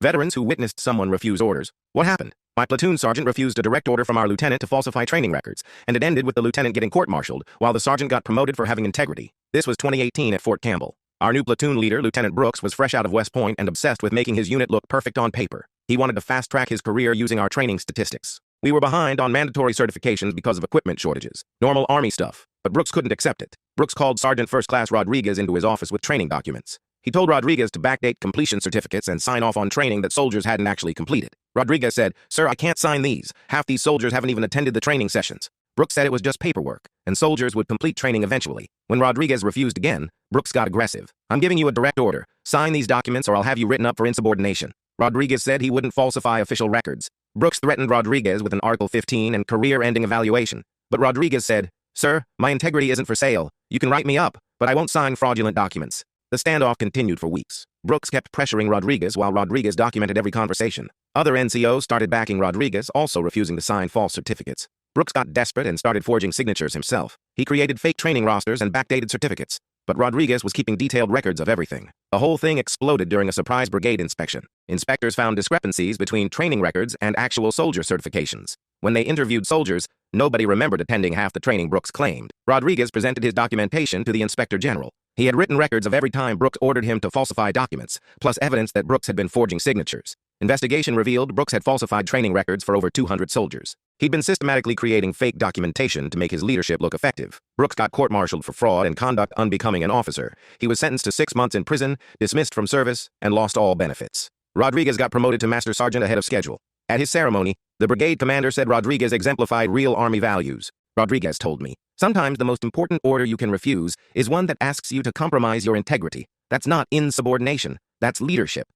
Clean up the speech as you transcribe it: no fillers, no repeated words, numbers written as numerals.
Veterans who witnessed someone refuse orders. What happened? My platoon sergeant refused a direct order from our lieutenant to falsify training records, and it ended with the lieutenant getting court-martialed, while the sergeant got promoted for having integrity. This was 2018 at Fort Campbell. Our new platoon leader, Lieutenant Brooks, was fresh out of West Point and obsessed with making his unit look perfect on paper. He wanted to fast-track his career using our training statistics. We were behind on mandatory certifications because of equipment shortages. Normal Army stuff. But Brooks couldn't accept it. Brooks called Sergeant First Class Rodriguez into his office with training documents. He told Rodriguez to backdate completion certificates and sign off on training that soldiers hadn't actually completed. Rodriguez said, "Sir, I can't sign these. Half these soldiers haven't even attended the training sessions." Brooks said it was just paperwork, and soldiers would complete training eventually. When Rodriguez refused again, Brooks got aggressive. "I'm giving you a direct order. Sign these documents or I'll have you written up for insubordination." Rodriguez said he wouldn't falsify official records. Brooks threatened Rodriguez with an Article 15 and career-ending evaluation. But Rodriguez said, "Sir, my integrity isn't for sale. You can write me up, but I won't sign fraudulent documents." The standoff continued for weeks. Brooks kept pressuring Rodriguez while Rodriguez documented every conversation. Other NCOs started backing Rodriguez, also refusing to sign false certificates. Brooks got desperate and started forging signatures himself. He created fake training rosters and backdated certificates. But Rodriguez was keeping detailed records of everything. The whole thing exploded during a surprise brigade inspection. Inspectors found discrepancies between training records and actual soldier certifications. When they interviewed soldiers, nobody remembered attending half the training Brooks claimed. Rodriguez presented his documentation to the Inspector General. He had written records of every time Brooks ordered him to falsify documents, plus evidence that Brooks had been forging signatures. Investigation revealed Brooks had falsified training records for over 200 soldiers. He'd been systematically creating fake documentation to make his leadership look effective. Brooks got court-martialed for fraud and conduct unbecoming an officer. He was sentenced to 6 months in prison, dismissed from service, and lost all benefits. Rodriguez got promoted to Master Sergeant ahead of schedule. At his ceremony, the brigade commander said Rodriguez exemplified real Army values. Rodriguez told me, "Sometimes the most important order you can refuse is one that asks you to compromise your integrity. That's not insubordination, that's leadership."